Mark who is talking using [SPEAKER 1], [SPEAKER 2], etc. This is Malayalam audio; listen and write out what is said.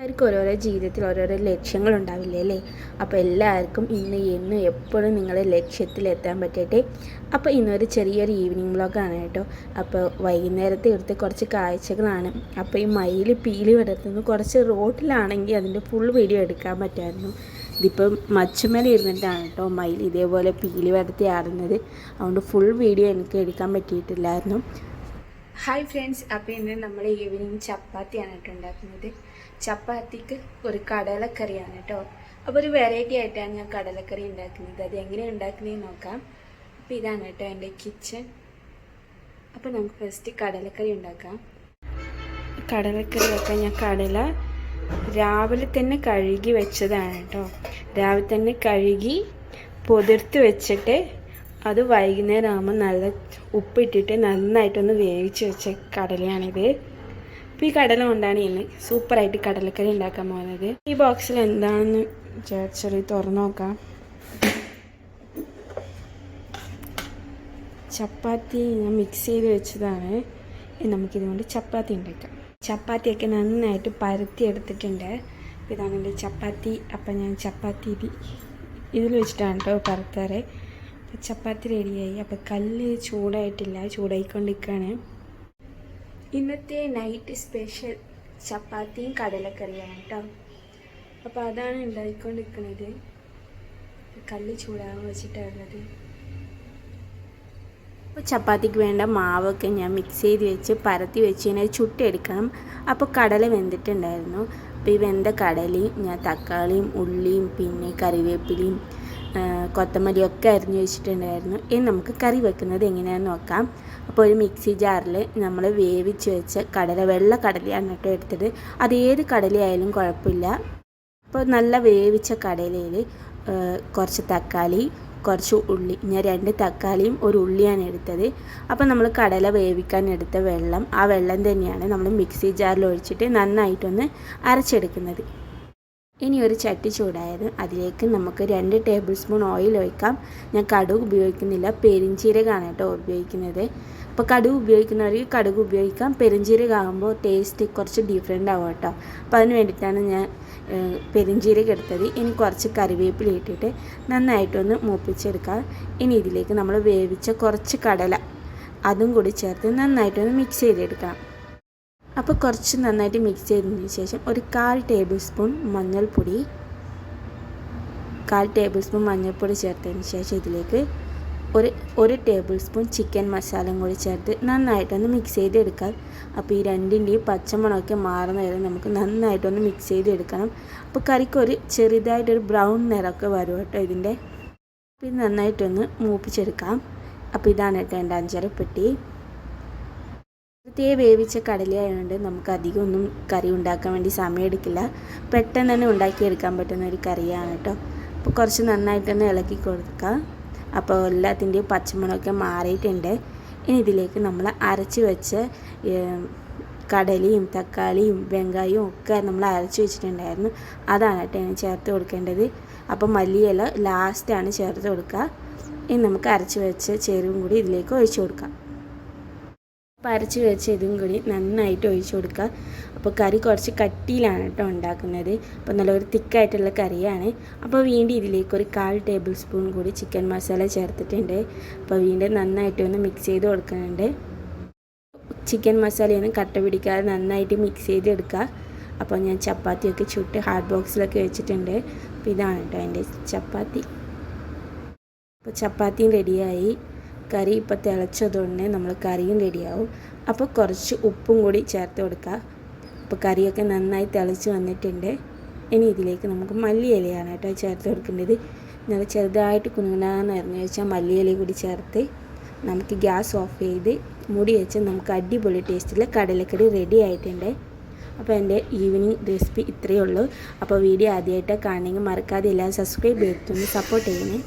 [SPEAKER 1] എല്ലാവർക്കും ഓരോരോ ജീവിതത്തിൽ ഓരോരോ ലക്ഷ്യങ്ങളുണ്ടാവില്ലേ അല്ലേ? അപ്പോൾ എല്ലാവർക്കും ഇന്ന് എന്നും എപ്പോഴും നിങ്ങളുടെ ലക്ഷ്യത്തിലെത്താൻ പറ്റട്ടെ. അപ്പോൾ ഇന്നൊരു ചെറിയൊരു ഈവനിങ് വ്ളോഗാണ് കേട്ടോ. അപ്പോൾ വൈകുന്നേരത്തെ എടുത്ത് കുറച്ച് കാഴ്ചകളാണ്. അപ്പോൾ ഈ മയിൽ പീലി വിടർത്തുന്നു. കുറച്ച് റോഡിലാണെങ്കിൽ അതിൻ്റെ ഫുൾ വീഡിയോ എടുക്കാൻ പറ്റുമായിരുന്നു. ഇതിപ്പോൾ മച്ചുമേലെ ഇരുന്നിട്ടാണ് കേട്ടോ മയിൽ ഇതേപോലെ പീലി വിടർത്തി ആടുന്നത്. അതുകൊണ്ട് ഫുൾ വീഡിയോ എനിക്ക് എടുക്കാൻ പറ്റിയിട്ടില്ലായിരുന്നു. ഹായ് ഫ്രണ്ട്സ്, അപ്പോൾ ഇന്ന് നമ്മൾ ഈവനിങ് ചപ്പാത്തിയാണ് കേട്ടോ ഉണ്ടാക്കുന്നത്. ചപ്പാത്തിക്ക് ഒരു കടലക്കറിയാണ് കേട്ടോ. അപ്പോൾ ഒരു വെറൈറ്റി ആയിട്ടാണ് ഞാൻ കടലക്കറി ഉണ്ടാക്കുന്നത്. അത് എങ്ങനെയാണ് ഉണ്ടാക്കുന്നതെന്ന് നോക്കാം. അപ്പോൾ ഇതാണ് കേട്ടോ എൻ്റെ കിച്ചൺ. അപ്പോൾ നമുക്ക് ഫസ്റ്റ് കടലക്കറി ഉണ്ടാക്കാം. കടലക്കറി വെക്കാൻ ഞാൻ കടല രാവിലെ തന്നെ കഴുകി വെച്ചതാണ് കേട്ടോ. രാവിലെ തന്നെ കഴുകി പൊതിർത്ത് വെച്ചിട്ട് അത് വൈകുന്നേരം ആകുമ്പോൾ നല്ല ഉപ്പിട്ടിട്ട് നന്നായിട്ടൊന്ന് വേവിച്ച് വെച്ച കടലയാണിത്. അപ്പോൾ ഈ കടല കൊണ്ടാണ് ഇന്ന് സൂപ്പറായിട്ട് കടലക്കറി ഉണ്ടാക്കാൻ പോകുന്നത്. ഈ ബോക്സിൽ എന്താണെന്ന് ചെറിയ തുറന്നു നോക്കാം. ചപ്പാത്തി ഞാൻ മിക്സ് ചെയ്ത് വെച്ചതാണ്. നമുക്കിതുകൊണ്ട് ചപ്പാത്തി ഉണ്ടാക്കാം. ചപ്പാത്തിയൊക്കെ നന്നായിട്ട് പരത്തി എടുത്തിട്ടുണ്ട്. അപ്പോൾ ഇതാണ് എൻ്റെ ചപ്പാത്തി. അപ്പം ഞാൻ ചപ്പാത്തി ഇതിൽ വെച്ചിട്ടാണ് കേട്ടോ പരത്താറ്. ചപ്പാത്തി റെഡിയായി. അപ്പോൾ കല്ല് ചൂടായിട്ടില്ല, ചൂടായിക്കൊണ്ടിരിക്കുകയാണ്. ഇന്നത്തെ നൈറ്റ് സ്പെഷ്യൽ ചപ്പാത്തിയും കടലക്കറിയാണ് കേട്ടോ. അപ്പോൾ അതാണ് ഉണ്ടാക്കിക്കൊണ്ടിരിക്കുന്നത്. കല്ല് ചൂടാകാൻ വെച്ചിട്ടുള്ളത്. അപ്പോൾ ചപ്പാത്തിക്ക് വേണ്ട മാവൊക്കെ ഞാൻ മിക്സ് ചെയ്ത് വെച്ച് പരത്തി വെച്ച് കഴിഞ്ഞാൽ ചുട്ടെടുക്കണം. അപ്പോൾ കടല വെന്തിട്ടുണ്ടായിരുന്നു. അപ്പോൾ ഈ വെന്ത കടലയും ഞാൻ തക്കാളിയും ഉള്ളിയും പിന്നെ കറിവേപ്പിലയും കൊത്തമല്ലിയൊക്കെ അരിഞ്ഞ് വെച്ചിട്ടുണ്ടായിരുന്നു. ഇനി നമുക്ക് കറി വെക്കുന്നത് എങ്ങനെയാണെന്ന് നോക്കാം. അപ്പോൾ ഒരു മിക്സി ജാറിൽ നമ്മൾ വേവിച്ച് വെച്ച കടല, വെള്ള കടലയാണ് കേട്ടോ എടുത്തത്. അത് ഏത് കടലയായാലും കുഴപ്പമില്ല. അപ്പോൾ നല്ല വേവിച്ച കടലയിൽ കുറച്ച് തക്കാളി, കുറച്ച് ഉള്ളി, ഞാൻ 2 തക്കാളിയും ഒരു ഉള്ളിയാണ് എടുത്തത്. അപ്പോൾ നമ്മൾ കടല വേവിക്കാൻ എടുത്ത വെള്ളം, ആ വെള്ളം തന്നെയാണ് നമ്മൾ മിക്സി ജാറിൽ ഒഴിച്ചിട്ട് നന്നായിട്ടൊന്ന് അരച്ചെടുക്കുന്നത്. ഇനി ഒരു ചട്ടി ചൂടായത് അതിലേക്ക് നമുക്ക് 2 ടേബിൾ സ്പൂൺ ഓയിൽ ഒഴിക്കാം. ഞാൻ കടുക് ഉപയോഗിക്കുന്നില്ല, പെരിഞ്ചീരകമാണ് കേട്ടോ ഉപയോഗിക്കുന്നത്. അപ്പോൾ കടുക് ഉപയോഗിക്കുന്നവർക്ക് കടുക് ഉപയോഗിക്കാം. പെരിഞ്ചീരകമാകുമ്പോൾ ടേസ്റ്റ് കുറച്ച് ഡിഫറെൻ്റ് ആവും കേട്ടോ. അപ്പോൾ അതിന് വേണ്ടിയിട്ടാണ് ഞാൻ പെരിഞ്ചീരകം എടുത്തത്. ഇനി കുറച്ച് കറിവേപ്പില ഇട്ടിട്ട് നന്നായിട്ടൊന്ന് മൂപ്പിച്ചെടുക്കാം. ഇനി ഇതിലേക്ക് നമ്മൾ വേവിച്ച കുറച്ച് കടല അതും കൂടി ചേർത്ത് നന്നായിട്ടൊന്ന് മിക്സ് ചെയ്തെടുക്കാം. അപ്പോൾ കുറച്ച് നന്നായിട്ട് മിക്സ് ചെയ്തതിന് ശേഷം ഒരു 1/4 ടേബിൾ സ്പൂൺ മഞ്ഞൾപ്പൊടി, 1/4 ടേബിൾ സ്പൂൺ മഞ്ഞൾപ്പൊടി ചേർത്തതിന് ശേഷം ഇതിലേക്ക് ഒരു ടേബിൾ സ്പൂൺ ചിക്കൻ മസാലയും കൂടി ചേർത്ത് നന്നായിട്ടൊന്ന് മിക്സ് ചെയ്തെടുക്കാം. അപ്പോൾ ഈ രണ്ടിൻ്റെയും പച്ചമണമൊക്കെ മാറുന്ന വരെ നമുക്ക് നന്നായിട്ടൊന്ന് മിക്സ് ചെയ്തെടുക്കണം. അപ്പോൾ കറിക്കൊരു ചെറുതായിട്ടൊരു ബ്രൗൺ നിറമൊക്കെ വരും കേട്ടോ ഇതിൻ്റെ. അപ്പോൾ ഇത് നന്നായിട്ടൊന്ന് മൂപ്പിച്ചെടുക്കാം. അപ്പോൾ ഇതാണ് കേട്ടോ എൻ്റെ അഞ്ചരപ്പെട്ടി. നേരത്തെ വേവിച്ച കടലയായതുകൊണ്ട് നമുക്ക് അധികം ഒന്നും കറി ഉണ്ടാക്കാൻ വേണ്ടി സമയമെടുക്കില്ല. പെട്ടെന്ന് തന്നെ ഉണ്ടാക്കിയെടുക്കാൻ പറ്റുന്ന ഒരു കറിയാണ് കേട്ടോ. അപ്പോൾ കുറച്ച് നന്നായിട്ടൊന്ന് ഇളക്കി കൊടുക്കാം. അപ്പോൾ എല്ലാത്തിൻ്റെയും പച്ചമണമൊക്കെ മാറിയിട്ടുണ്ട്. ഇനി ഇതിലേക്ക് നമ്മൾ അരച്ച് വെച്ച കടലയും തക്കാളിയും വെങ്കായവും ഒക്കെ നമ്മൾ അരച്ച് വെച്ചിട്ടുണ്ടായിരുന്നു. അതാണ് കേട്ടോ ഇനി ചേർത്ത് കൊടുക്കേണ്ടത്. അപ്പോൾ മല്ലിയില ലാസ്റ്റാണ് ചേർത്ത് കൊടുക്കുക. ഇനി നമുക്ക് അരച്ച് വെച്ച ചേരുവും കൂടി ഇതിലേക്ക് ഒഴിച്ചു കൊടുക്കാം. അരച്ച് വെച്ച് ഇതും കൂടി നന്നായിട്ട് ഒഴിച്ചു കൊടുക്കുക. അപ്പോൾ കറി കുറച്ച് കട്ടിയിലാണ് കേട്ടോ ഉണ്ടാക്കുന്നത്. അപ്പോൾ നല്ലൊരു തിക്കായിട്ടുള്ള കറിയാണ്. അപ്പോൾ വീണ്ടും ഇതിലേക്ക് ഒരു 1/4 ടേബിൾ സ്പൂൺ കൂടി ചിക്കൻ മസാല ചേർത്തിട്ടുണ്ട്. അപ്പോൾ വീണ്ടും നന്നായിട്ടൊന്ന് മിക്സ് ചെയ്ത് കൊടുക്കുന്നുണ്ട്. ചിക്കൻ മസാലയൊന്നും കട്ട പിടിക്കാതെ നന്നായിട്ട് മിക്സ് ചെയ്തെടുക്കുക. അപ്പോൾ ഞാൻ ചപ്പാത്തിയൊക്കെ ചുട്ട് ഹാട്ട് ബോക്സിലൊക്കെ വെച്ചിട്ടുണ്ട്. അപ്പോൾ ഇതാണ് കേട്ടോ എൻ്റെ ചപ്പാത്തി. അപ്പോൾ ചപ്പാത്തിയും റെഡിയായി. കറി ഇപ്പോൾ തിളച്ചതുകൊണ്ട് നമ്മൾ കറിയും റെഡിയാവും. അപ്പോൾ കുറച്ച് ഉപ്പും കൂടി ചേർത്ത് കൊടുക്കുക. അപ്പോൾ കറിയൊക്കെ നന്നായി തിളച്ച് വന്നിട്ടുണ്ട്. ഇനി ഇതിലേക്ക് നമുക്ക് മല്ലിയിലയാണ് കേട്ടോ ചേർത്ത് കൊടുക്കേണ്ടത്. നല്ല ചെറുതായിട്ട് കുനുകുനാന്ന് എറിഞ്ഞ് വെച്ചാൽ മല്ലിയില കൂടി ചേർത്ത് നമുക്ക് ഗ്യാസ് ഓഫ് ചെയ്ത് മൂടി വെച്ച് നമുക്ക് അടിപൊളി ടേസ്റ്റിൽ കടലക്കറി റെഡി ആയിട്ടുണ്ട്. അപ്പോൾ എൻ്റെ ഈവനിങ് റെസിപ്പി ഇത്രയേ ഉള്ളൂ. അപ്പോൾ വീഡിയോ ആദ്യമായിട്ട് കാണണമെങ്കിൽ മറക്കാതെ എല്ലാം സബ്സ്ക്രൈബ് ചെയ്തിട്ടൊന്ന് സപ്പോർട്ട് ചെയ്യണേ.